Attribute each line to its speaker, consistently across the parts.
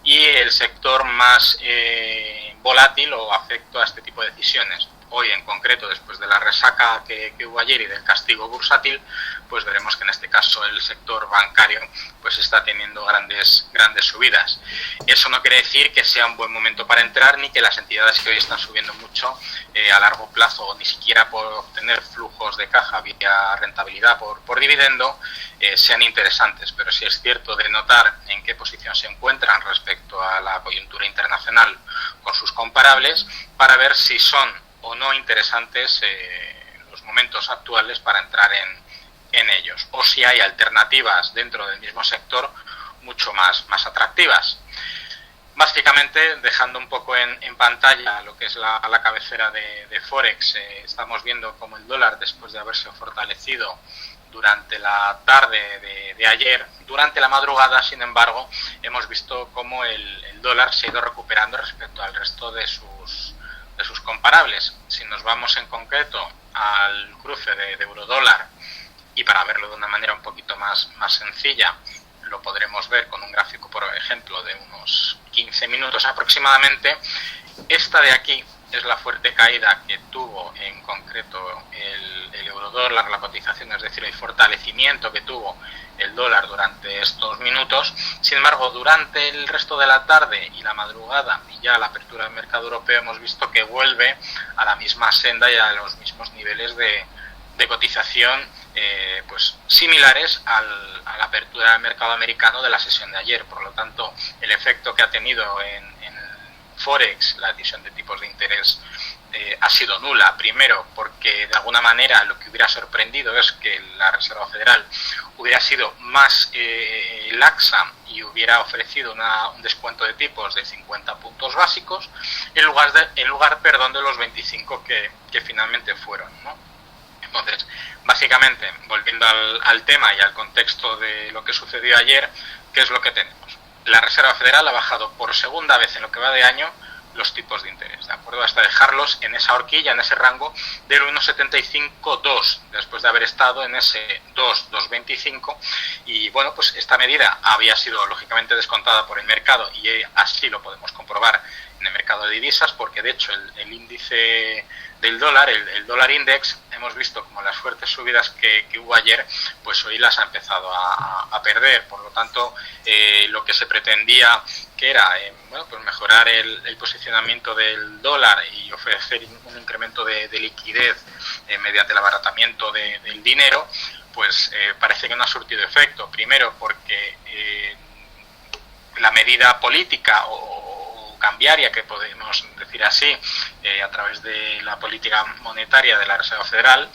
Speaker 1: y el sector más volátil o afecto a este tipo de decisiones. Hoy en concreto, después de la resaca que hubo ayer y del castigo bursátil, pues veremos que en este caso el sector bancario pues está teniendo grandes subidas. Eso no quiere decir que sea un buen momento para entrar, ni que las entidades que hoy están subiendo mucho a largo plazo, ni siquiera por obtener flujos de caja vía rentabilidad por dividendo, sean interesantes. Pero sí es cierto de notar en qué posición se encuentran respecto a la coyuntura internacional con sus comparables, para ver si son o no interesantes los momentos actuales para entrar en ellos, o si hay alternativas dentro del mismo sector mucho más atractivas. Básicamente, dejando un poco en pantalla lo que es la cabecera de Forex, estamos viendo como el dólar, después de haberse fortalecido durante la tarde de ayer, durante la madrugada, sin embargo, hemos visto cómo el dólar se ha ido recuperando respecto al resto de sus comparables. Si nos vamos en concreto al cruce de euro-dólar, y para verlo de una manera un poquito más sencilla, lo podremos ver con un gráfico, por ejemplo, de unos 15 minutos aproximadamente. Esta de aquí es la fuerte caída que tuvo en concreto el eurodólar, la cotización, es decir, el fortalecimiento que tuvo el dólar durante estos minutos. Sin embargo, durante el resto de la tarde y la madrugada y ya la apertura del mercado europeo, hemos visto que vuelve a la misma senda y a los mismos niveles de cotización pues similares a la apertura del mercado americano de la sesión de ayer. Por lo tanto, el efecto que ha tenido en Forex la decisión de tipos de interés ha sido nula. Primero, porque de alguna manera lo que hubiera sorprendido es que la Reserva Federal hubiera sido más laxa y hubiera ofrecido un descuento de tipos de 50 puntos básicos en lugar de los 25 que finalmente fueron, ¿no? Entonces, básicamente, volviendo al tema y al contexto de lo que sucedió ayer, ¿qué es lo que tenemos? La Reserva Federal ha bajado por segunda vez en lo que va de año los tipos de interés, ¿de acuerdo? Hasta dejarlos en esa horquilla, en ese rango del 1,75-2, después de haber estado en ese 2,25. Y bueno, pues esta medida había sido lógicamente descontada por el mercado, y así lo podemos comprobar en el mercado de divisas, porque de hecho el índice del dólar, el dólar index, hemos visto como las fuertes subidas que hubo ayer, pues hoy las ha empezado a perder. Por lo tanto, lo que se pretendía, que era bueno, pues mejorar el posicionamiento del dólar y ofrecer un incremento de liquidez mediante el abaratamiento del dinero, pues parece que no ha surtido efecto. Primero porque la medida política o cambiaria, que podemos decir así, a través de la política monetaria de la Reserva Federal,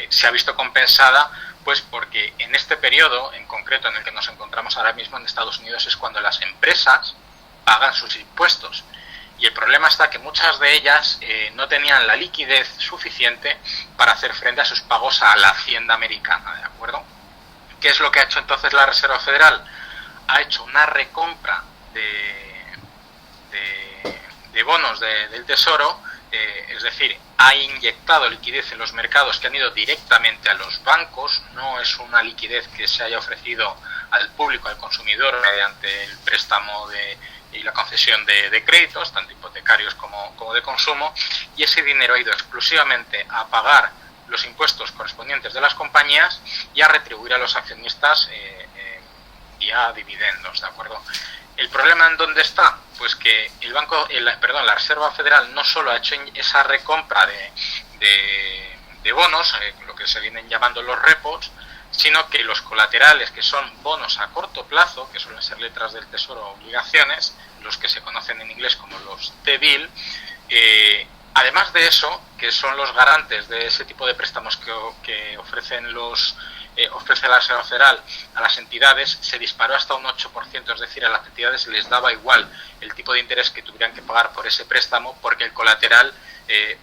Speaker 1: se ha visto compensada, pues porque en este periodo, en concreto en el que nos encontramos ahora mismo en Estados Unidos, es cuando las empresas pagan sus impuestos. Y el problema está que muchas de ellas no tenían la liquidez suficiente para hacer frente a sus pagos a la Hacienda americana, ¿de acuerdo? ¿Qué es lo que ha hecho entonces la Reserva Federal? Ha hecho una recompra de bonos del Tesoro, es decir, ha inyectado liquidez en los mercados que han ido directamente a los bancos. No es una liquidez que se haya ofrecido al público, al consumidor, mediante el préstamo y la concesión de créditos, tanto hipotecarios como de consumo, y ese dinero ha ido exclusivamente a pagar los impuestos correspondientes de las compañías y a retribuir a los accionistas vía dividendos, ¿de acuerdo? ¿El problema en dónde está? Pues que la Reserva Federal no solo ha hecho esa recompra de bonos, lo que se vienen llamando los repos, sino que los colaterales, que son bonos a corto plazo, que suelen ser letras del Tesoro o obligaciones, los que se conocen en inglés como los T-bill, además de eso, que son los garantes de ese tipo de préstamos que ofrece la Reserva Federal a las entidades, se disparó hasta un 8%, es decir, a las entidades les daba igual el tipo de interés que tuvieran que pagar por ese préstamo, porque el colateral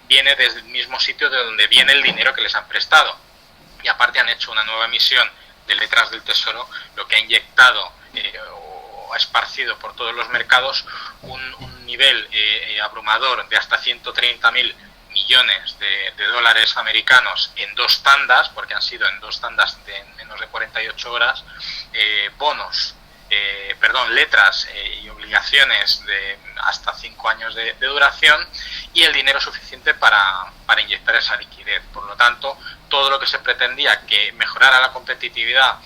Speaker 1: viene desde el mismo sitio de donde viene el dinero que les han prestado. Y aparte han hecho una nueva emisión de letras del Tesoro, lo que ha inyectado o ha esparcido por todos los mercados un nivel abrumador de hasta 130.000 millones de dólares americanos en dos tandas, porque han sido en dos tandas de menos de 48 horas, bonos letras y obligaciones de hasta 5 años de duración y el dinero suficiente para inyectar esa liquidez. Por lo tanto, todo lo que se pretendía que mejorara la competitividad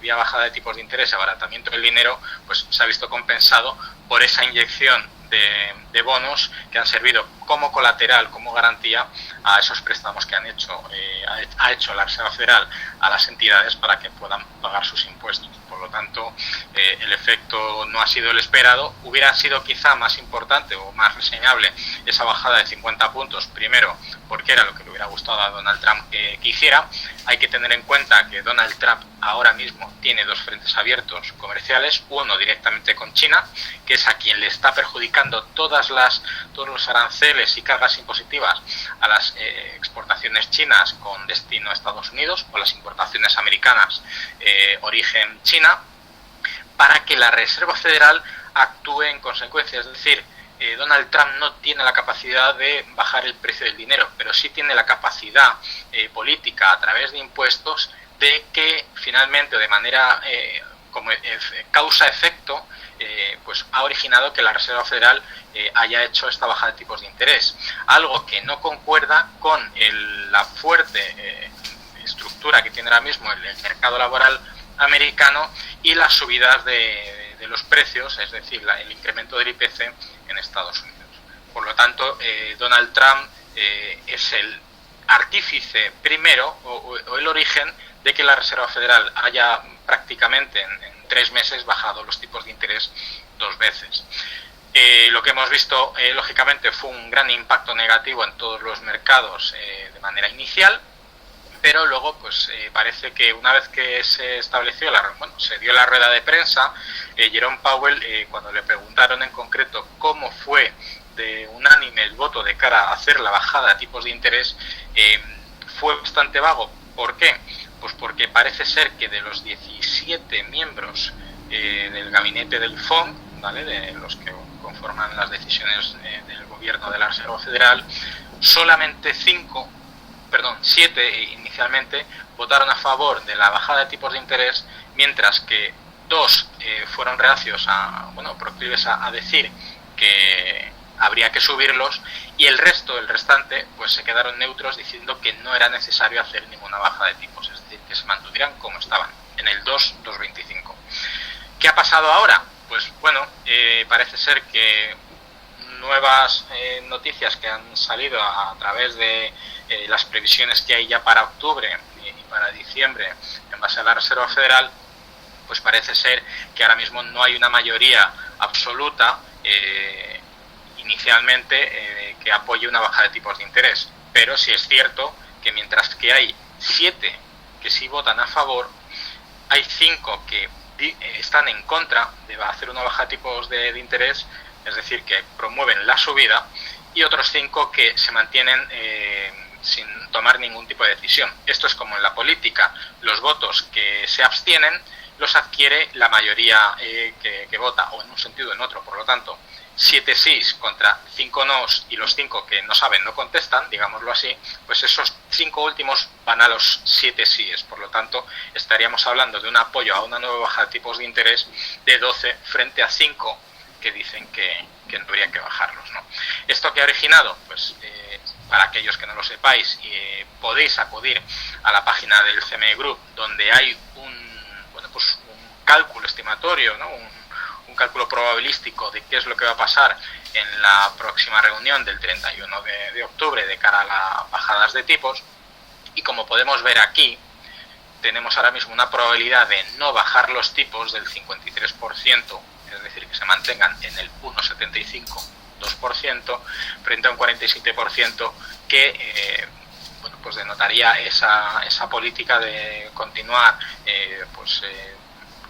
Speaker 1: vía bajada de tipos de interés y abaratamiento del dinero, pues se ha visto compensado por esa inyección de bonos que han servido como colateral, como garantía a esos préstamos que ha hecho la Reserva Federal a las entidades para que puedan pagar sus impuestos. Por lo tanto, el efecto no ha sido el esperado. Hubiera sido quizá más importante o más reseñable esa bajada de 50 puntos, primero porque era lo que le hubiera gustado a Donald Trump que hiciera. Hay que tener en cuenta que Donald Trump ahora mismo tiene dos frentes abiertos comerciales, uno directamente con China, que es a quien le está perjudicando todos los aranceles y cargas impositivas a las exportaciones chinas con destino a Estados Unidos o las importaciones americanas origen China, para que la Reserva Federal actúe en consecuencia. Es decir, Donald Trump no tiene la capacidad de bajar el precio del dinero, pero sí tiene la capacidad política a través de impuestos de que finalmente, de manera como causa-efecto, pues ha originado que la Reserva Federal haya hecho esta bajada de tipos de interés, algo que no concuerda con la fuerte estructura que tiene ahora mismo el mercado laboral americano y las subidas de los precios, es decir, el incremento del IPC en Estados Unidos. Por lo tanto, Donald Trump es el artífice primero o el origen de que la Reserva Federal haya prácticamente en 3 meses bajado los tipos de interés 2 veces. Lo que hemos visto, lógicamente, fue un gran impacto negativo en todos los mercados de manera inicial, pero luego pues parece que una vez que se estableció, se dio la rueda de prensa, Jerome Powell, cuando le preguntaron en concreto cómo fue de unánime el voto de cara a hacer la bajada de tipos de interés, fue bastante vago. ¿Por qué? Pues porque parece ser que de los 17 miembros del gabinete del FOMC, ¿vale?, de los que conforman las decisiones del gobierno de la Reserva Federal, solamente 7 inicialmente votaron a favor de la bajada de tipos de interés, mientras que 2 fueron reacios proclives a decir que habría que subirlos, y el restante, pues se quedaron neutros diciendo que no era necesario hacer ninguna baja de tipos, es decir, que se mantuvieran como estaban, en el 2,25. ¿Qué ha pasado ahora? Pues bueno, parece ser que nuevas noticias que han salido a través de las previsiones que hay ya para octubre y para diciembre en base a la Reserva Federal, pues parece ser que ahora mismo no hay una mayoría absoluta inicialmente que apoye una bajada de tipos de interés, pero sí es cierto que mientras que hay 7 que sí votan a favor, hay 5 que están en contra de hacer una bajada de tipos de interés, es decir, que promueven la subida, y otros 5 que se mantienen sin tomar ningún tipo de decisión. Esto es como en la política, los votos que se abstienen los adquiere la mayoría que vota, o en un sentido o en otro. Por lo tanto, 7 sís contra 5 nos, y los 5 que no saben no contestan, digámoslo así, pues esos 5 últimos van a los 7 síes. Por lo tanto, estaríamos hablando de un apoyo a una nueva bajada de tipos de interés de 12 frente a 5 que dicen que no habría que bajarlos, ¿no? ¿Esto qué ha originado? Pues para aquellos que no lo sepáis, podéis acudir a la página del CME Group, donde hay un cálculo estimatorio, ¿no?, un cálculo probabilístico de qué es lo que va a pasar en la próxima reunión del 31 de octubre de cara a las bajadas de tipos. Y como podemos ver aquí, tenemos ahora mismo una probabilidad de no bajar los tipos del 53%, es decir, que se mantengan en el 1,75-2%, frente a un 47% que pues denotaría esa política de continuar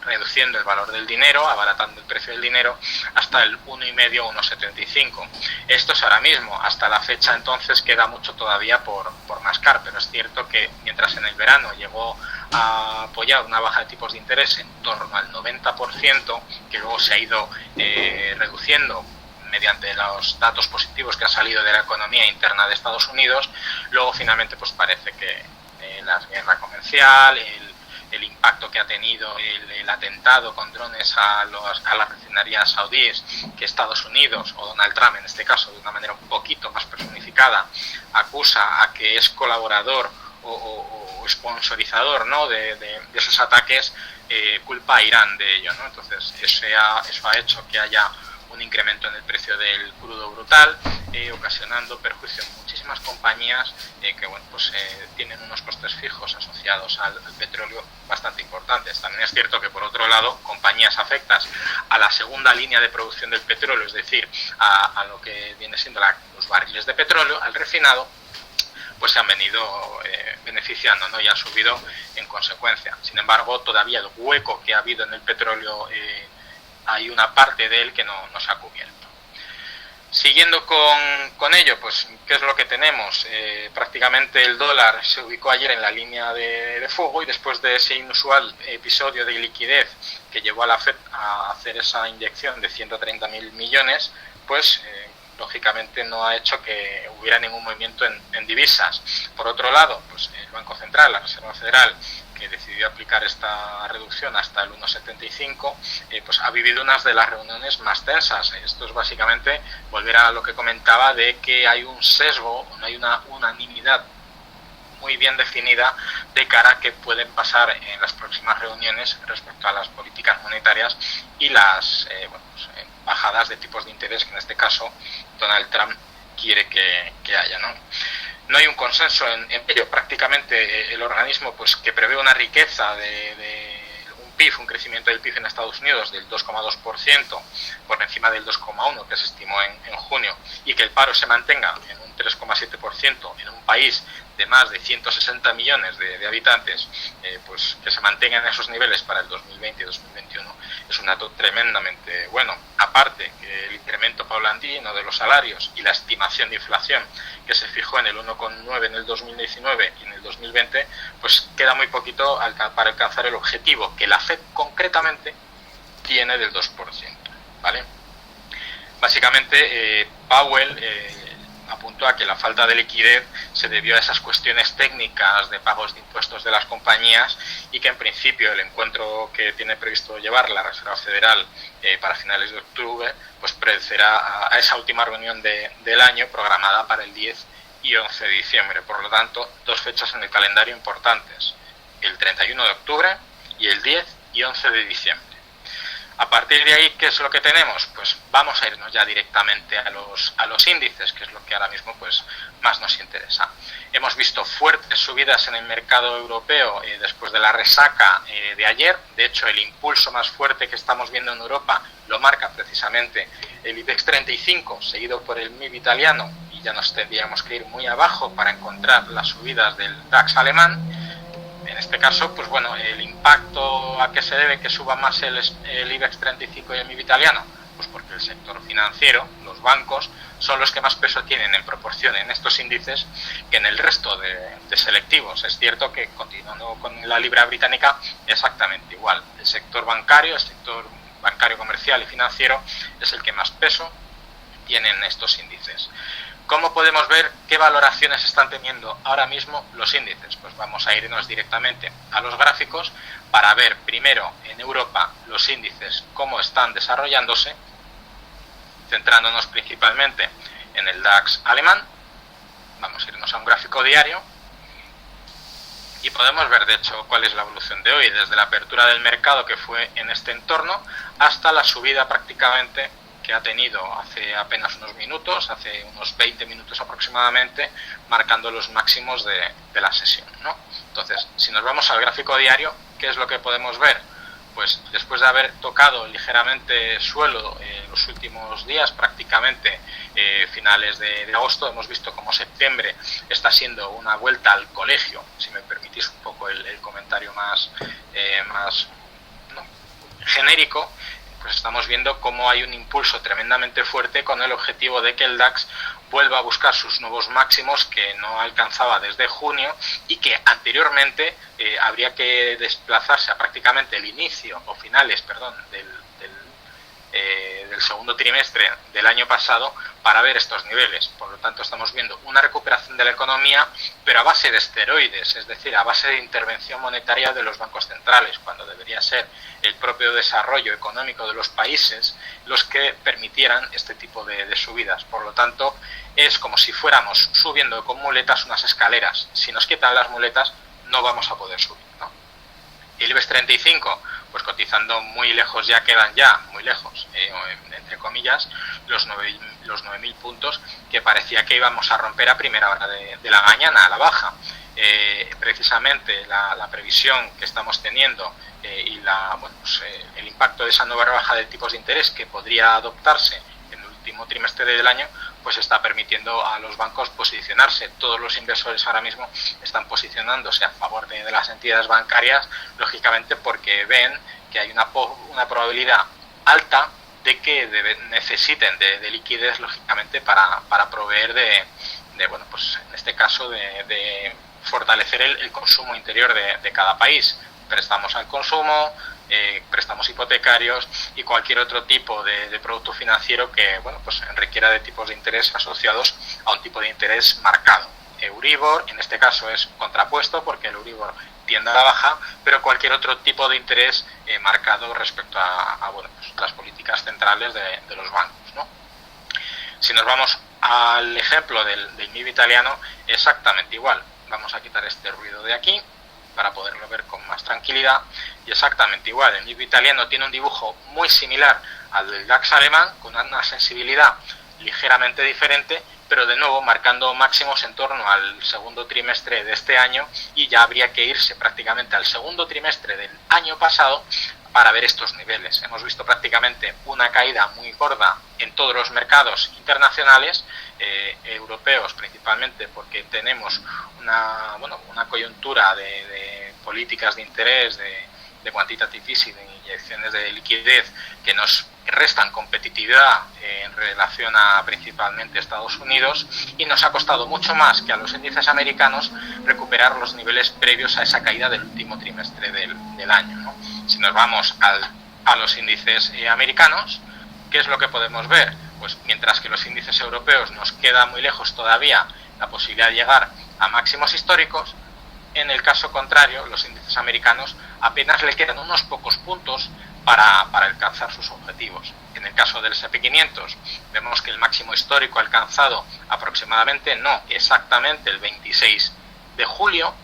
Speaker 1: reduciendo el valor del dinero, abaratando el precio del dinero hasta el 1,5-1,75. Esto es ahora mismo. Hasta la fecha entonces queda mucho todavía por mascar, pero es cierto que mientras en el verano llegó a apoyar una baja de tipos de interés en torno al 90%, que luego se ha ido reduciendo mediante los datos positivos que han salido de la economía interna de Estados Unidos, luego finalmente pues parece que la guerra comercial, el impacto que ha tenido el atentado con drones a las refinerías saudíes, que Estados Unidos, o Donald Trump en este caso, de una manera un poquito más personificada, acusa a que es colaborador o sponsorizador, ¿no?, de esos ataques, culpa a Irán de ello, ¿no? Entonces eso ha hecho que haya un incremento en el precio del crudo brutal, ocasionando perjuicio en muchísimas compañías que bueno, pues, tienen unos costes fijos asociados al petróleo bastante importantes. También es cierto que, por otro lado, compañías afectas a la segunda línea de producción del petróleo, es decir, a lo que viene siendo los barriles de petróleo, al refinado, pues se han venido beneficiando, ¿no?, y han subido en consecuencia. Sin embargo, todavía el hueco que ha habido en el petróleo, hay una parte de él que no se ha cubierto. Siguiendo con ello, pues, ¿qué es lo que tenemos? Prácticamente el dólar se ubicó ayer en la línea de fuego, y después de ese inusual episodio de liquidez que llevó a la FED a hacer esa inyección de 130.000 millones, pues lógicamente no ha hecho que hubiera ningún movimiento en divisas. Por otro lado, pues el Banco Central, la Reserva Federal, que decidió aplicar esta reducción hasta el 1,75, pues ha vivido unas de las reuniones más tensas. Esto es básicamente volver a lo que comentaba, de que hay un sesgo, no hay una unanimidad muy bien definida de cara a que pueden pasar en las próximas reuniones respecto a las políticas monetarias y las bajadas de tipos de interés que en este caso Donald Trump quiere que haya, ¿no? No hay un consenso en ello. Prácticamente el organismo, pues, que prevé una riqueza de un PIB, un crecimiento del PIB en Estados Unidos del 2,2%, por encima del 2,1% que se estimó en junio, y que el paro se mantenga en un 3,7% en un país de más de 160 millones de habitantes, pues que se mantengan esos niveles para el 2020 y 2021, es un dato tremendamente bueno. Aparte que el incremento paulatino de los salarios y la estimación de inflación, que se fijó en el 1,9 en el 2019 y en el 2020, pues queda muy poquito para alcanzar el objetivo que la FED concretamente tiene del 2%, ¿vale? Básicamente, Powell apuntó a que la falta de liquidez se debió a esas cuestiones técnicas de pagos de impuestos de las compañías, y que en principio el encuentro que tiene previsto llevar la Reserva Federal para finales de octubre, pues precederá a esa última reunión del año, programada para el 10 y 11 de diciembre. Por lo tanto, dos fechas en el calendario importantes: el 31 de octubre y el 10 y 11 de diciembre. A partir de ahí, ¿qué es lo que tenemos? Pues vamos a irnos ya directamente a los índices, que es lo que ahora mismo, pues, más nos interesa. Hemos visto fuertes subidas en el mercado europeo después de la resaca de ayer. De hecho, el impulso más fuerte que estamos viendo en Europa lo marca precisamente el IBEX 35, seguido por el MIB italiano, y ya nos tendríamos que ir muy abajo para encontrar las subidas del DAX alemán. En este caso, pues bueno, el impacto a qué se debe que suba más el IBEX 35 y el MIB italiano, pues porque el sector financiero, los bancos, son los que más peso tienen en proporción en estos índices que en el resto de selectivos. Es cierto que, continuando con la libra británica, exactamente igual. El sector bancario comercial y financiero, es el que más peso tiene en estos índices. ¿Cómo podemos ver qué valoraciones están teniendo ahora mismo los índices? Pues vamos a irnos directamente a los gráficos para ver primero en Europa los índices cómo están desarrollándose, centrándonos principalmente en el DAX alemán. Vamos a irnos a un gráfico diario y podemos ver, de hecho, cuál es la evolución de hoy, desde la apertura del mercado, que fue en este entorno, hasta la subida prácticamente que ha tenido hace apenas unos minutos, hace unos 20 minutos aproximadamente, marcando los máximos de la sesión, ¿no? Entonces, si nos vamos al gráfico diario, ¿qué es lo que podemos ver? Pues después de haber tocado ligeramente suelo los últimos días, prácticamente finales de agosto, hemos visto como septiembre está siendo una vuelta al colegio, si me permitís un poco el comentario más genérico. Pues estamos viendo cómo hay un impulso tremendamente fuerte con el objetivo de que el DAX vuelva a buscar sus nuevos máximos que no alcanzaba desde junio, y que anteriormente habría que desplazarse a prácticamente el inicio o finales, del del segundo trimestre del año pasado para ver estos niveles. Por lo tanto, estamos viendo una recuperación de la economía, pero a base de esteroides, es decir, a base de intervención monetaria de los bancos centrales, cuando debería ser el propio desarrollo económico de los países los que permitieran este tipo de subidas. Por lo tanto, es como si fuéramos subiendo con muletas unas escaleras. Si nos quitan las muletas, no vamos a poder subir, ¿no? El IBEX 35, pues cotizando muy lejos, ya quedan ya muy lejos, entre comillas, los 9.000 puntos que parecía que íbamos a romper a primera hora de la mañana, a la baja. Precisamente la previsión que estamos teniendo y el impacto de esa nueva rebaja de tipos de interés que podría adoptarse en el último trimestre del año, pues está permitiendo a los bancos posicionarse. Todos los inversores ahora mismo están posicionándose a favor de las entidades bancarias, lógicamente porque ven que hay una probabilidad alta de que necesiten de liquidez, lógicamente, para proveer pues en este caso de fortalecer el consumo interior de cada país. Préstamos al consumo, préstamos hipotecarios y cualquier otro tipo de producto financiero que pues requiera de tipos de interés asociados a un tipo de interés marcado. Euribor, en este caso, es contrapuesto porque el Euribor tiende a la baja, pero cualquier otro tipo de interés marcado respecto a las políticas centrales de los bancos, ¿no? Si nos vamos al ejemplo del MIB italiano, exactamente igual. Vamos a quitar este ruido de aquí para poderlo ver con más tranquilidad, y exactamente igual. El MIB italiano tiene un dibujo muy similar al del DAX alemán, con una sensibilidad ligeramente diferente, pero de nuevo marcando máximos en torno al segundo trimestre de este año, y ya habría que irse prácticamente al segundo trimestre del año pasado para ver estos niveles. Hemos visto prácticamente una caída muy gorda en todos los mercados internacionales, europeos principalmente, porque tenemos una coyuntura de políticas de interés, de quantitative easing, de inyecciones de liquidez que nos restan competitividad en relación a principalmente Estados Unidos, y nos ha costado mucho más que a los índices americanos recuperar los niveles previos a esa caída del último trimestre del año, ¿no? Si nos vamos a los índices americanos, ¿qué es lo que podemos ver? Pues mientras que los índices europeos nos queda muy lejos todavía la posibilidad de llegar a máximos históricos, en el caso contrario, los índices americanos apenas le quedan unos pocos puntos para alcanzar sus objetivos. En el caso del S&P 500 vemos que el máximo histórico alcanzado aproximadamente, no exactamente, el 26 de julio,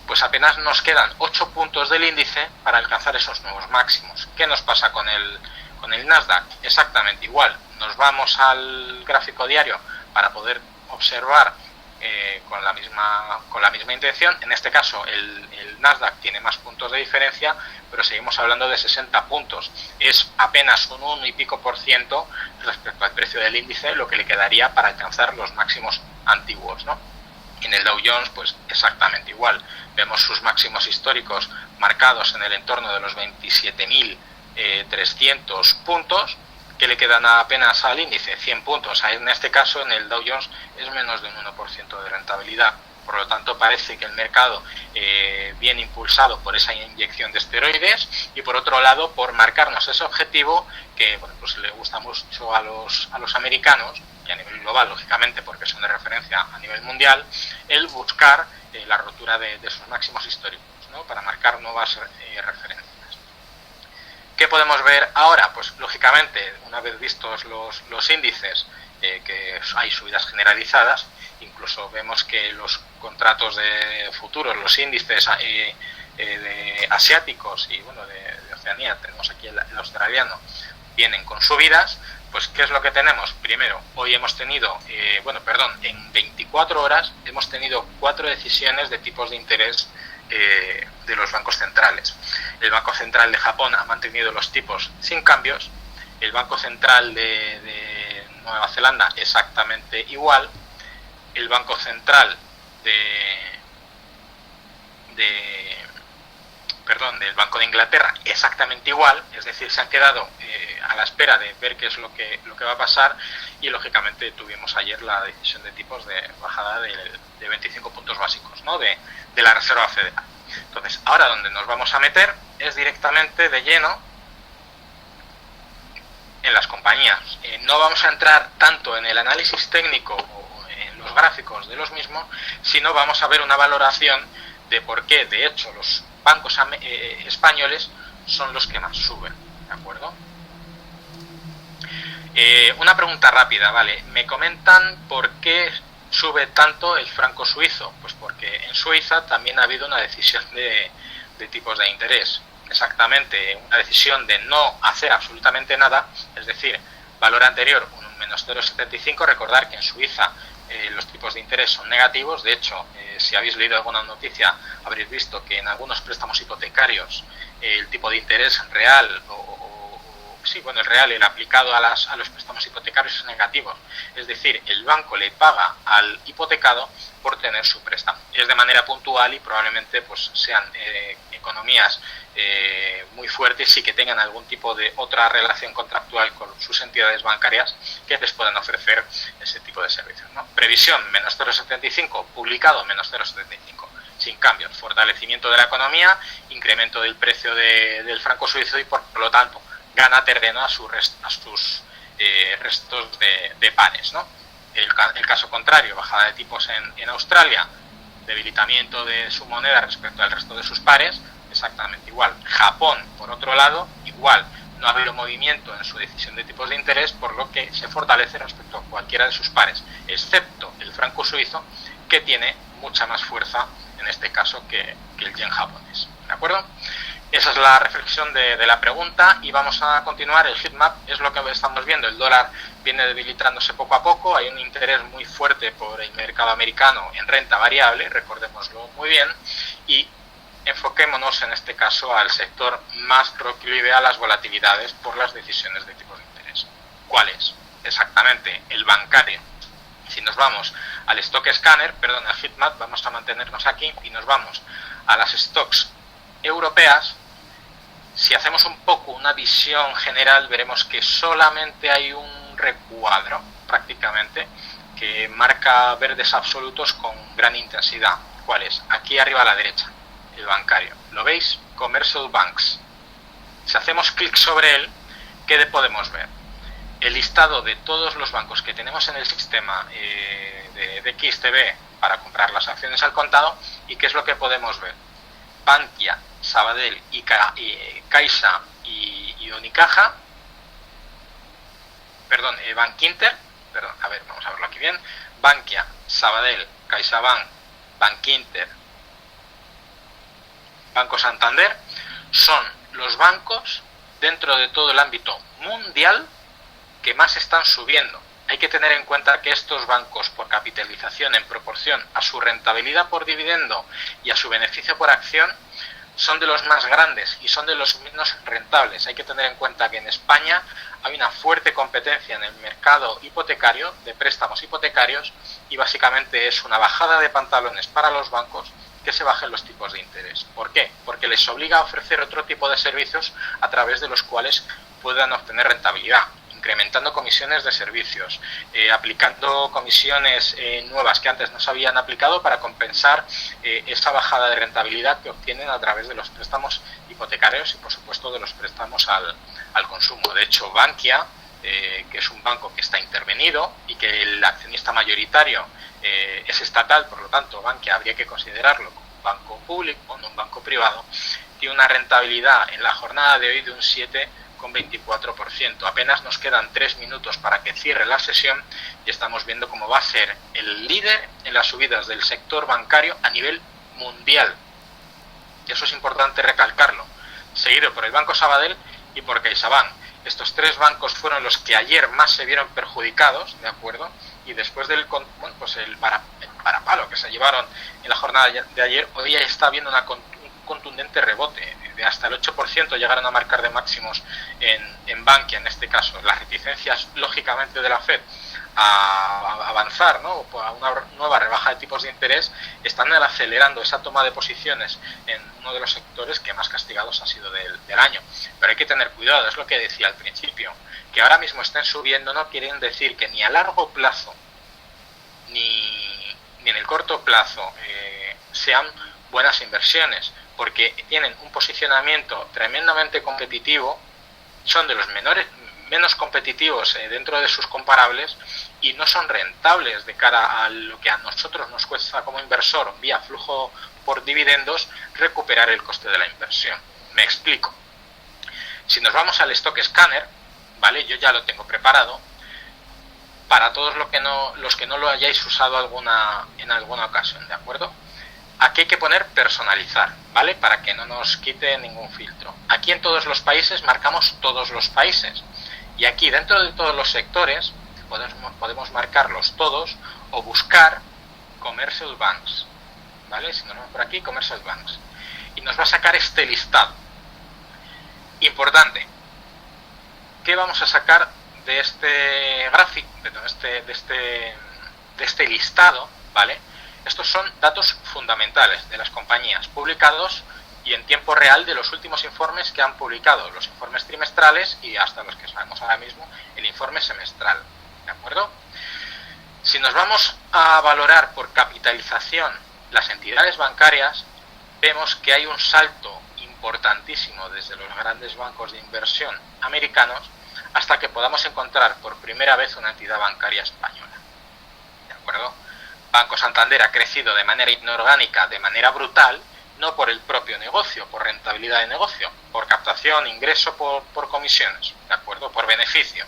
Speaker 1: pues apenas nos quedan 8 puntos del índice para alcanzar esos nuevos máximos. ¿Qué nos pasa con el Nasdaq? Exactamente igual. Nos vamos al gráfico diario para poder observar con la misma intención. En este caso el Nasdaq tiene más puntos de diferencia, pero seguimos hablando de 60 puntos. Es apenas un 1 y pico % respecto al precio del índice, lo que le quedaría para alcanzar los máximos antiguos, ¿no? En el Dow Jones, pues exactamente igual. Vemos sus máximos históricos marcados en el entorno de los 27.300 puntos, que le quedan apenas al índice 100 puntos. En este caso, en el Dow Jones, es menos de un 1% de rentabilidad. Por lo tanto, parece que el mercado viene impulsado por esa inyección de esteroides, y por otro lado, por marcarnos ese objetivo que pues le gusta mucho a los americanos, y a nivel global, lógicamente, porque son de referencia a nivel mundial, el buscar la rotura de sus máximos históricos, ¿no? Para marcar nuevas referencias. ¿Qué podemos ver ahora? Pues lógicamente, una vez vistos los índices, que hay subidas generalizadas, incluso vemos que los contratos de futuros, los índices de asiáticos y de Oceanía, tenemos aquí el australiano, vienen con subidas. Pues ¿qué es lo que tenemos? Primero, hoy hemos tenido, en 24 horas hemos tenido 4 decisiones de tipos de interés de los bancos centrales. El Banco Central de Japón ha mantenido los tipos sin cambios, el Banco Central de Nueva Zelanda exactamente igual, el Banco Central del Banco de Inglaterra exactamente igual, es decir, se han quedado a la espera de ver qué es lo que va a pasar, y lógicamente tuvimos ayer la decisión de tipos de bajada de 25 puntos básicos, ¿no? de la Reserva Federal. Entonces, ahora donde nos vamos a meter es directamente de lleno en las compañías. No vamos a entrar tanto en el análisis técnico o en los gráficos de los mismos, sino vamos a ver una valoración de por qué, de hecho, los bancos españoles son los que más suben, ¿de acuerdo? Una pregunta rápida, ¿vale? Me comentan por qué sube tanto el franco suizo. Pues porque en Suiza también ha habido una decisión de tipos de interés. Exactamente, una decisión de no hacer absolutamente nada, es decir, valor anterior un menos 0,75. Recordar que en Suiza los tipos de interés son negativos. De hecho, si habéis leído alguna noticia, habréis visto que en algunos préstamos hipotecarios el tipo de interés real el real, el aplicado a los préstamos hipotecarios es negativo. Es decir, el banco le paga al hipotecado por tener su préstamo. Es de manera puntual y probablemente pues sean economías muy fuertes y que tengan algún tipo de otra relación contractual con sus entidades bancarias que les puedan ofrecer ese tipo de servicios, ¿no? Previsión menos 0,75, publicado menos 0,75. Sin cambios, fortalecimiento de la economía, incremento del precio del franco suizo y por lo tanto gana terreno a sus restos de pares, ¿no? El caso contrario, bajada de tipos en Australia, debilitamiento de su moneda respecto al resto de sus pares, exactamente igual. Japón, por otro lado, igual, no ha habido movimiento en su decisión de tipos de interés, por lo que se fortalece respecto a cualquiera de sus pares, excepto el franco suizo, que tiene mucha más fuerza en este caso que el yen japonés, ¿de acuerdo? Esa es la reflexión de la pregunta y vamos a continuar. El heatmap es lo que estamos viendo. El dólar viene debilitándose poco a poco. Hay un interés muy fuerte por el mercado americano en renta variable, recordémoslo muy bien, y enfoquémonos en este caso al sector más proclive a las volatilidades por las decisiones de tipos de interés. ¿Cuál es? Exactamente, el bancario. Si nos vamos al stock scanner, perdón, al heatmap, vamos a mantenernos aquí y nos vamos a las stocks europeas. Si hacemos un poco una visión general, veremos que solamente hay un recuadro, prácticamente, que marca verdes absolutos con gran intensidad. ¿Cuál es? Aquí arriba a la derecha, el bancario. ¿Lo veis? Commercial Banks. Si hacemos clic sobre él, ¿qué podemos ver? El listado de todos los bancos que tenemos en el sistema de XTB para comprar las acciones al contado. ¿Y qué es lo que podemos ver? Bankia, Sabadell y Caixa y Unicaja, perdón, Bankinter, perdón, a ver, vamos a verlo aquí bien. Bankia, Sabadell, CaixaBank, Bankinter, Banco Santander son los bancos dentro de todo el ámbito mundial que más están subiendo. Hay que tener en cuenta que estos bancos, por capitalización en proporción a su rentabilidad por dividendo y a su beneficio por acción, son de los más grandes y son de los menos rentables. Hay que tener en cuenta que en España hay una fuerte competencia en el mercado hipotecario, de préstamos hipotecarios, y básicamente es una bajada de pantalones para los bancos que se bajen los tipos de interés. ¿Por qué? Porque les obliga a ofrecer otro tipo de servicios a través de los cuales puedan obtener rentabilidad, incrementando comisiones de servicios, aplicando comisiones nuevas que antes no se habían aplicado para compensar esa bajada de rentabilidad que obtienen a través de los préstamos hipotecarios y, por supuesto, de los préstamos al consumo. De hecho, Bankia, que es un banco que está intervenido y que el accionista mayoritario es estatal, por lo tanto, Bankia habría que considerarlo como un banco público, no un banco privado, tiene una rentabilidad en la jornada de hoy de un 7,24%. Apenas nos quedan 3 minutos para que cierre la sesión y estamos viendo cómo va a ser el líder en las subidas del sector bancario a nivel mundial. Y eso es importante recalcarlo. Seguido por el Banco Sabadell y por CaixaBank. Estos tres bancos fueron los que ayer más se vieron perjudicados, ¿de acuerdo? Y después del el varapalo que se llevaron en la jornada de ayer, hoy ya está habiendo un contundente rebote. De hasta el 8% llegaron a marcar de máximos en Bankia, en este caso. Las reticencias, lógicamente, de la FED a avanzar, ¿no?, a una nueva rebaja de tipos de interés, están acelerando esa toma de posiciones en uno de los sectores que más castigados ha sido del año. Pero hay que tener cuidado, es lo que decía al principio, que ahora mismo estén subiendo no quieren decir que ni a largo plazo ni en el corto plazo sean buenas inversiones, porque tienen un posicionamiento tremendamente competitivo, son de los menos competitivos dentro de sus comparables y no son rentables de cara a lo que a nosotros nos cuesta como inversor vía flujo por dividendos recuperar el coste de la inversión. Me explico. Si nos vamos al Stock Scanner, ¿vale? Yo ya lo tengo preparado para todos los que no lo hayáis usado en alguna ocasión, ¿de acuerdo? Aquí hay que poner personalizar, ¿vale? Para que no nos quite ningún filtro. Aquí en todos los países marcamos todos los países. Y aquí dentro de todos los sectores podemos marcarlos todos o buscar Commercial Banks, ¿vale? Si nos vamos por aquí, Commercial Banks. Y nos va a sacar este listado. Importante. ¿Qué vamos a sacar de este gráfico, de este listado, ¿vale? Estos son datos fundamentales de las compañías publicados y en tiempo real de los últimos informes que han publicado, los informes trimestrales y hasta los que sabemos ahora mismo, el informe semestral, ¿de acuerdo? Si nos vamos a valorar por capitalización las entidades bancarias, vemos que hay un salto importantísimo desde los grandes bancos de inversión americanos hasta que podamos encontrar por primera vez una entidad bancaria española, ¿de acuerdo? Banco Santander ha crecido de manera inorgánica, de manera brutal, no por el propio negocio, por rentabilidad de negocio, por captación, ingreso, por comisiones, ¿de acuerdo? Por beneficio.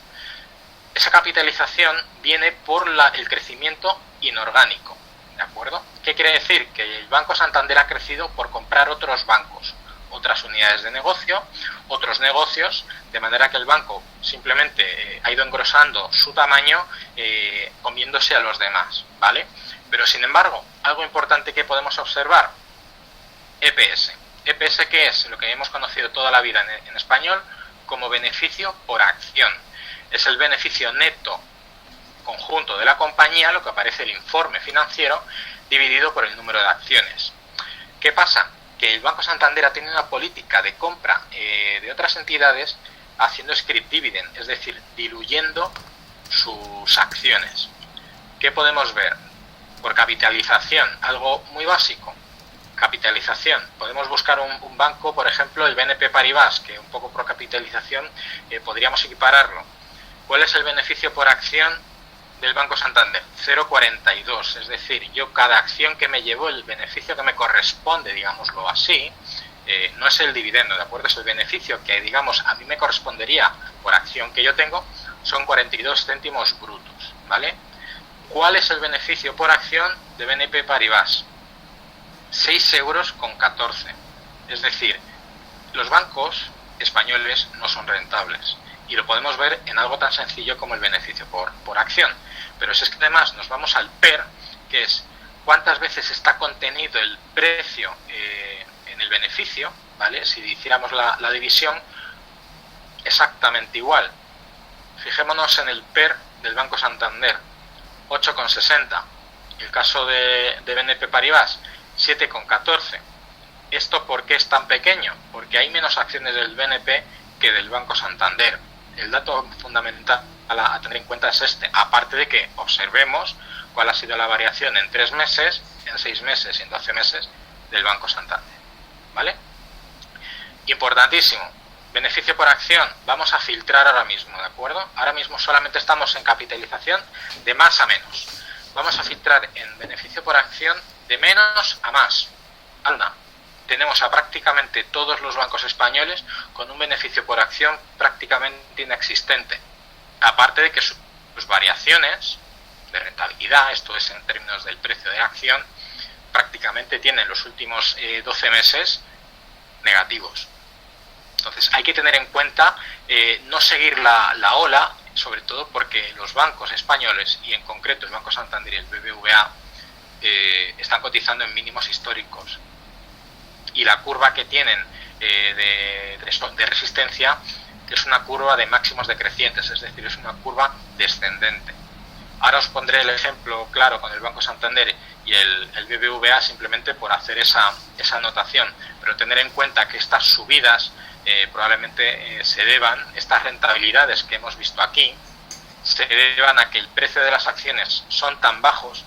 Speaker 1: Esa capitalización viene por el crecimiento inorgánico, ¿de acuerdo? ¿Qué quiere decir? Que el Banco Santander ha crecido por comprar otros bancos, otras unidades de negocio, otros negocios, de manera que el banco simplemente ha ido engrosando su tamaño comiéndose a los demás, ¿vale? Pero sin embargo, algo importante que podemos observar, EPS. EPS, ¿qué es? Lo que hemos conocido toda la vida en español como beneficio por acción. Es el beneficio neto conjunto de la compañía, lo que aparece en el informe financiero, dividido por el número de acciones. ¿Qué pasa? Que el Banco Santander ha tenido una política de compra de otras entidades haciendo scrip dividend, es decir, diluyendo sus acciones. ¿Qué podemos ver? Por capitalización, algo muy básico. Capitalización. Podemos buscar un banco, por ejemplo, el BNP Paribas, que un poco por capitalización podríamos equipararlo. ¿Cuál es el beneficio por acción del Banco Santander? 0,42. Es decir, yo cada acción que me llevo, el beneficio que me corresponde, digámoslo así, no es el dividendo, ¿de acuerdo? Es el beneficio que, digamos, a mí me correspondería por acción que yo tengo, son 42 céntimos brutos, ¿vale? ¿Cuál es el beneficio por acción de BNP Paribas? 6,14 euros. Es decir, los bancos españoles no son rentables. Y lo podemos ver en algo tan sencillo como el beneficio por acción. Pero si es que además nos vamos al PER, que es cuántas veces está contenido el precio en el beneficio, ¿vale? Si hiciéramos la división, exactamente igual. Fijémonos en el PER del Banco Santander, 8,60. El caso de BNP Paribas, 7,14. ¿Esto por qué es tan pequeño? Porque hay menos acciones del BNP que del Banco Santander. El dato fundamental a tener en cuenta es este, aparte de que observemos cuál ha sido la variación en 3 meses, en 6 meses y en 12 meses del Banco Santander, ¿vale? Importantísimo, beneficio por acción, vamos a filtrar ahora mismo, ¿de acuerdo? Ahora mismo solamente estamos en capitalización de más a menos. Vamos a filtrar en beneficio por acción de menos a más. Anda. Tenemos a prácticamente todos los bancos españoles con un beneficio por acción prácticamente inexistente. Aparte de que sus variaciones de rentabilidad, esto es en términos del precio de la acción, prácticamente tienen los últimos 12 meses negativos. Entonces hay que tener en cuenta no seguir la ola, sobre todo porque los bancos españoles y en concreto el Banco Santander y el BBVA están cotizando en mínimos históricos. Y la curva que tienen de resistencia es una curva de máximos decrecientes, es decir, es una curva descendente. Ahora os pondré el ejemplo claro con el Banco Santander y el BBVA simplemente por hacer esa anotación, pero tener en cuenta que estas subidas probablemente se deban, estas rentabilidades que hemos visto aquí, se deban a que el precio de las acciones son tan bajos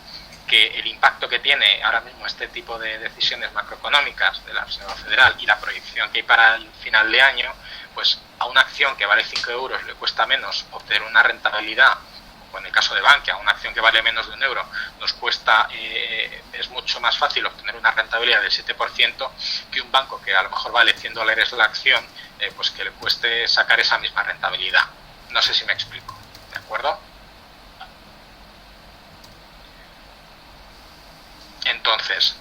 Speaker 1: que el impacto que tiene ahora mismo este tipo de decisiones macroeconómicas de la Reserva Federal y la proyección que hay para el final de año, pues a una acción que vale 5 euros le cuesta menos obtener una rentabilidad, o en el caso de Bankia, una acción que vale menos de 1 euro, nos cuesta, es mucho más fácil obtener una rentabilidad del 7% que un banco que a lo mejor vale $100 la acción, pues que le cueste sacar esa misma rentabilidad. No sé si me explico, ¿de acuerdo? Entonces,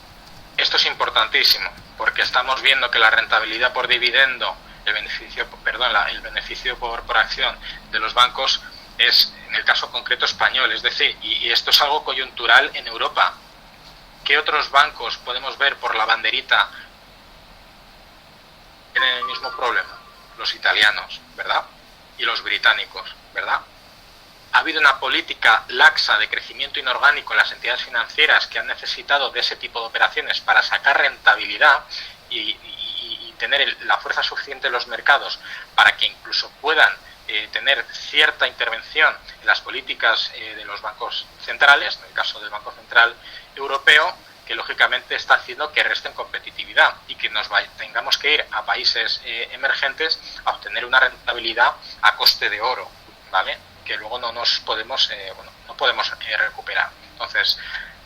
Speaker 1: esto es importantísimo porque estamos viendo que la rentabilidad por dividendo, el beneficio por acción de los bancos es, en el caso concreto, español. Es decir, y esto es algo coyuntural en Europa. ¿Qué otros bancos podemos ver por la banderita que tienen el mismo problema? Los italianos, ¿verdad? Y los británicos, ¿verdad? Ha habido una política laxa de crecimiento inorgánico en las entidades financieras que han necesitado de ese tipo de operaciones para sacar rentabilidad y tener la fuerza suficiente en los mercados para que incluso puedan tener cierta intervención en las políticas de los bancos centrales, en el caso del Banco Central Europeo, que lógicamente está haciendo que resten competitividad y que tengamos que ir a países emergentes a obtener una rentabilidad a coste de oro, ¿vale? Que luego no nos podemos, no podemos recuperar. Entonces,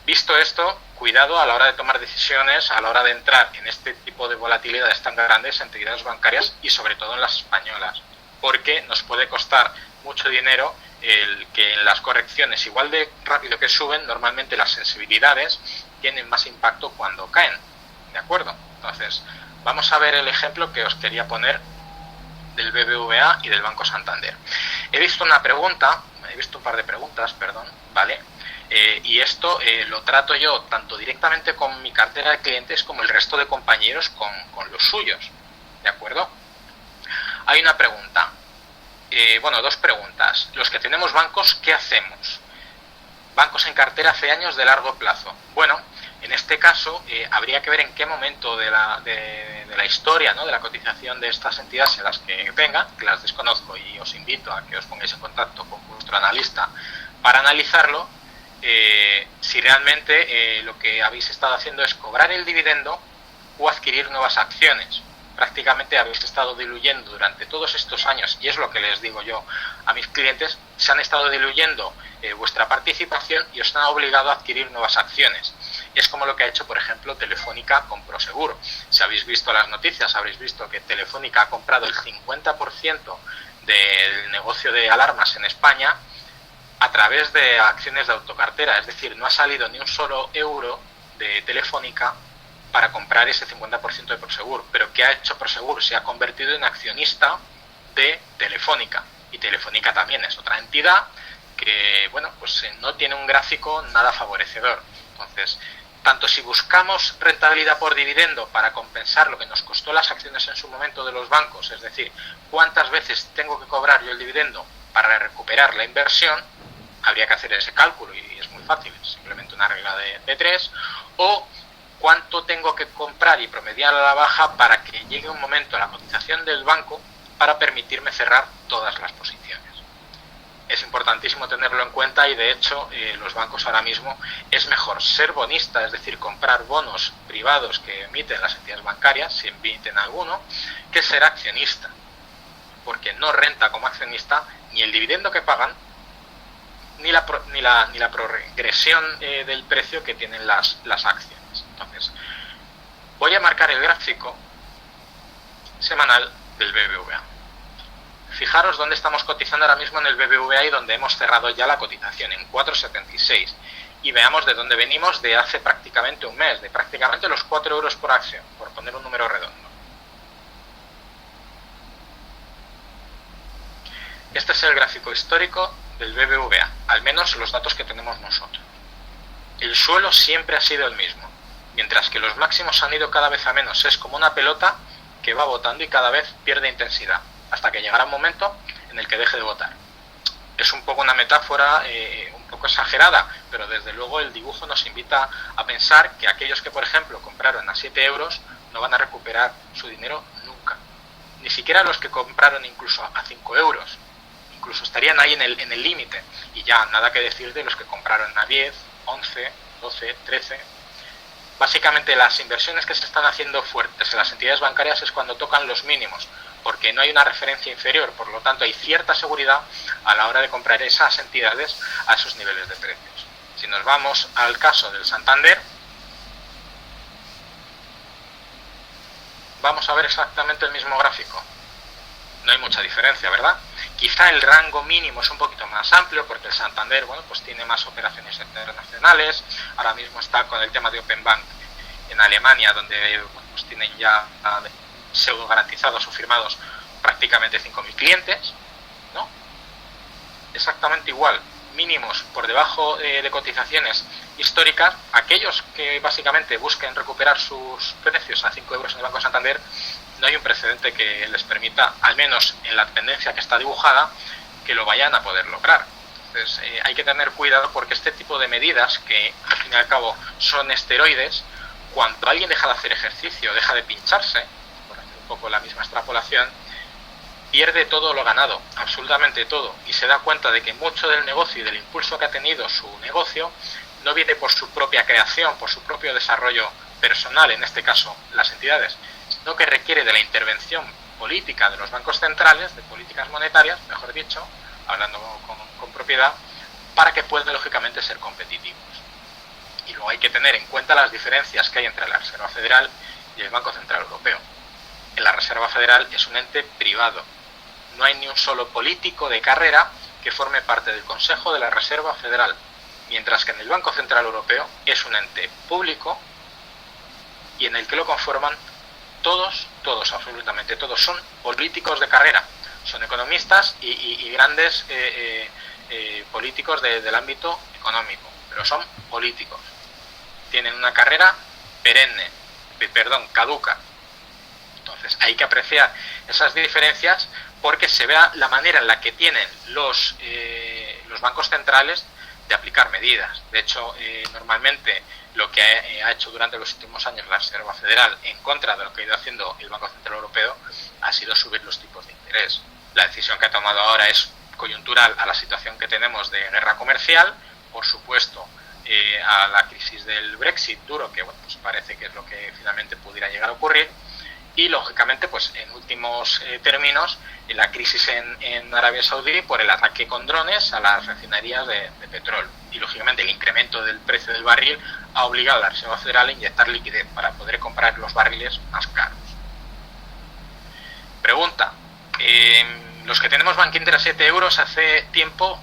Speaker 1: visto esto, cuidado a la hora de tomar decisiones, a la hora de entrar en este tipo de volatilidades tan grandes en entidades bancarias y sobre todo en las españolas, porque nos puede costar mucho dinero el que en las correcciones, igual de rápido que suben, normalmente las sensibilidades tienen más impacto cuando caen, ¿de acuerdo? Entonces, vamos a ver el ejemplo que os quería poner del BBVA y del Banco Santander. He visto un par de preguntas, ¿vale? Y esto lo trato yo tanto directamente con mi cartera de clientes como el resto de compañeros con los suyos, ¿de acuerdo? Hay una pregunta, dos preguntas. Los que tenemos bancos, ¿qué hacemos? Bancos en cartera hace años de largo plazo. Bueno, en este caso habría que ver en qué momento de la historia, ¿no?, de la cotización de estas entidades en las que vengan, que las desconozco y os invito a que os pongáis en contacto con vuestro analista para analizarlo, si realmente lo que habéis estado haciendo es cobrar el dividendo o adquirir nuevas acciones. Prácticamente habéis estado diluyendo durante todos estos años, y es lo que les digo yo a mis clientes, se han estado diluyendo vuestra participación y os han obligado a adquirir nuevas acciones. Es como lo que ha hecho, por ejemplo, Telefónica con Prosegur. Si habéis visto las noticias, habréis visto que Telefónica ha comprado el 50% del negocio de alarmas en España a través de acciones de autocartera. Es decir, no ha salido ni un solo euro de Telefónica para comprar ese 50% de Prosegur. Pero ¿qué ha hecho Prosegur? Se ha convertido en accionista de Telefónica. Y Telefónica también es otra entidad que, pues no tiene un gráfico nada favorecedor. Entonces, tanto si buscamos rentabilidad por dividendo para compensar lo que nos costó las acciones en su momento de los bancos, es decir, cuántas veces tengo que cobrar yo el dividendo para recuperar la inversión, habría que hacer ese cálculo y es muy fácil, es simplemente una regla de 3, o cuánto tengo que comprar y promediar a la baja para que llegue un momento a la cotización del banco para permitirme cerrar todas las posiciones. Es importantísimo tenerlo en cuenta y de hecho los bancos ahora mismo es mejor ser bonista, es decir, comprar bonos privados que emiten las entidades bancarias, si emiten alguno, que ser accionista, porque no renta como accionista ni el dividendo que pagan ni la progresión del precio que tienen las acciones. Entonces, voy a marcar el gráfico semanal del BBVA. Fijaros dónde estamos cotizando ahora mismo en el BBVA y donde hemos cerrado ya la cotización, en 4,76. Y veamos de dónde venimos de hace prácticamente un mes, de prácticamente los 4 euros por acción, por poner un número redondo. Este es el gráfico histórico del BBVA, al menos los datos que tenemos nosotros. El suelo siempre ha sido el mismo, mientras que los máximos han ido cada vez a menos. Es como una pelota que va botando y cada vez pierde intensidad, hasta que llegará un momento en el que deje de botar. Es un poco una metáfora un poco exagerada, pero desde luego el dibujo nos invita a pensar que aquellos que, por ejemplo, compraron a 7 euros no van a recuperar su dinero nunca. Ni siquiera los que compraron incluso a 5 euros. Incluso estarían ahí en el límite. Y ya nada que decir de los que compraron a 10, 11, 12, 13. Básicamente las inversiones que se están haciendo fuertes en las entidades bancarias es cuando tocan los mínimos, porque no hay una referencia inferior, por lo tanto hay cierta seguridad a la hora de comprar esas entidades a esos niveles de precios. Si nos vamos al caso del Santander, vamos a ver exactamente el mismo gráfico. No hay mucha diferencia, ¿verdad? Quizá el rango mínimo es un poquito más amplio porque el Santander, bueno, pues tiene más operaciones internacionales. Ahora mismo está con el tema de Open Bank en Alemania, donde bueno, pues tienen ya pseudo garantizados o firmados prácticamente 5.000 clientes, ¿no? Exactamente igual, mínimos por debajo de cotizaciones históricas. Aquellos que básicamente busquen recuperar sus precios a 5 euros en el Banco Santander, no hay un precedente que les permita, al menos en la tendencia que está dibujada, que lo vayan a poder lograr. Entonces hay que tener cuidado porque este tipo de medidas, que al fin y al cabo son esteroides, cuando alguien deja de hacer ejercicio, deja de pincharse, por hacer un poco la misma extrapolación, pierde todo lo ganado, absolutamente todo, y se da cuenta de que mucho del negocio y del impulso que ha tenido su negocio no viene por su propia creación, por su propio desarrollo personal, en este caso las entidades, sino que requiere de la intervención política de los bancos centrales, de políticas monetarias, mejor dicho, hablando con propiedad, para que puedan lógicamente ser competitivos. Y luego hay que tener en cuenta las diferencias que hay entre la Reserva Federal y el Banco Central Europeo. La Reserva Federal es un ente privado. No hay ni un solo político de carrera que forme parte del Consejo de la Reserva Federal, mientras que en el Banco Central Europeo es un ente público y en el que lo conforman todos, absolutamente todos, son políticos de carrera, son economistas y grandes políticos del ámbito económico, pero son políticos. Tienen una carrera caduca. Entonces hay que apreciar esas diferencias porque se vea la manera en la que tienen los bancos centrales de aplicar medidas. De hecho, normalmente lo que ha hecho durante los últimos años la Reserva Federal en contra de lo que ha ido haciendo el Banco Central Europeo ha sido subir los tipos de interés. La decisión que ha tomado ahora es coyuntural a la situación que tenemos de guerra comercial, por supuesto a la crisis del Brexit duro, que bueno, pues parece que es lo que finalmente pudiera llegar a ocurrir, y lógicamente pues en últimos términos la crisis en Arabia Saudí por el ataque con drones a las refinerías de petróleo, y lógicamente el incremento del precio del barril ha obligado a la Reserva Federal a inyectar liquidez para poder comprar los barriles más caros. Pregunta, los que tenemos Bankinter a 7 euros hace tiempo,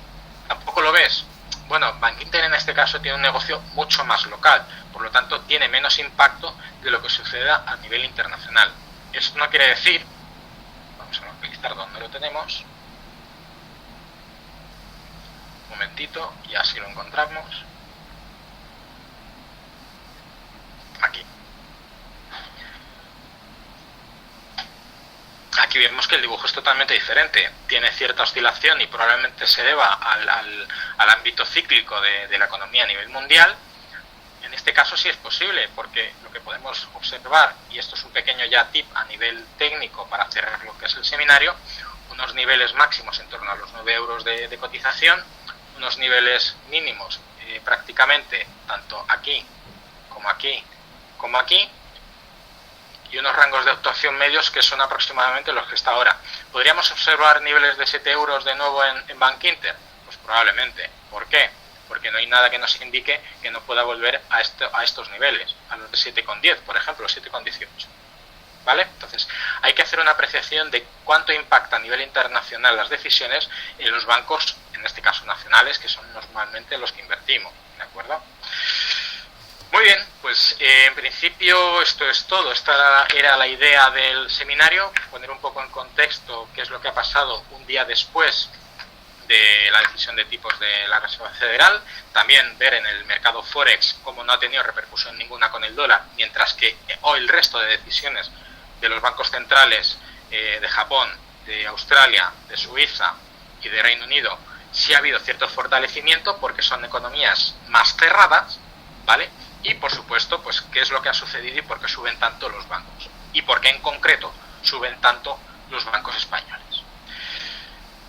Speaker 1: ¿tampoco lo ves? Bueno, Bankinter en este caso tiene un negocio mucho más local, por lo tanto tiene menos impacto de lo que suceda a nivel internacional. Eso no quiere decir, vamos a localizar dónde lo tenemos, un momentito y así lo encontramos, aquí. Aquí vemos que el dibujo es totalmente diferente, tiene cierta oscilación y probablemente se deba al ámbito cíclico de la economía a nivel mundial. En este caso sí es posible, porque lo que podemos observar, y esto es un pequeño ya tip a nivel técnico para cerrar lo que es el seminario, unos niveles máximos en torno a los 9 euros de cotización, unos niveles mínimos prácticamente tanto aquí, como aquí, y unos rangos de actuación medios que son aproximadamente los que está ahora. ¿Podríamos observar niveles de 7 euros de nuevo en Bankinter? Pues probablemente. ¿Por qué? Porque no hay nada que nos indique que no pueda volver a estos niveles, a los de 7,10, por ejemplo, 7,18. ¿Vale? Entonces, hay que hacer una apreciación de cuánto impacta a nivel internacional las decisiones en los bancos, en este caso nacionales, que son normalmente los que invertimos. ¿De acuerdo? Muy bien, pues en principio esto es todo. Esta era la idea del seminario, poner un poco en contexto qué es lo que ha pasado un día después de la decisión de tipos de la Reserva Federal, también ver en el mercado Forex cómo no ha tenido repercusión ninguna con el dólar, mientras que hoy el resto de decisiones de los bancos centrales de Japón, de Australia, de Suiza y de Reino Unido sí ha habido cierto fortalecimiento porque son economías más cerradas, ¿vale? Y por supuesto, pues qué es lo que ha sucedido y por qué suben tanto los bancos y por qué en concreto suben tanto los bancos españoles.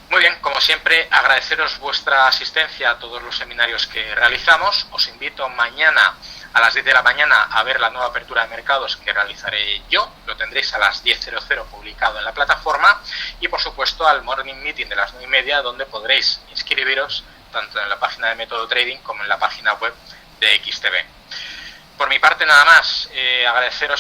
Speaker 1: Muy bien, como siempre siempre, agradeceros vuestra asistencia a todos los seminarios que realizamos. Os invito mañana a las 10 de la mañana a ver la nueva apertura de mercados que realizaré yo. Lo tendréis a las 10:00 publicado en la plataforma. Y, por supuesto, al Morning Meeting de las 9:30, donde podréis inscribiros tanto en la página de Método Trading como en la página web de XTB. Por mi parte, nada más. Agradeceros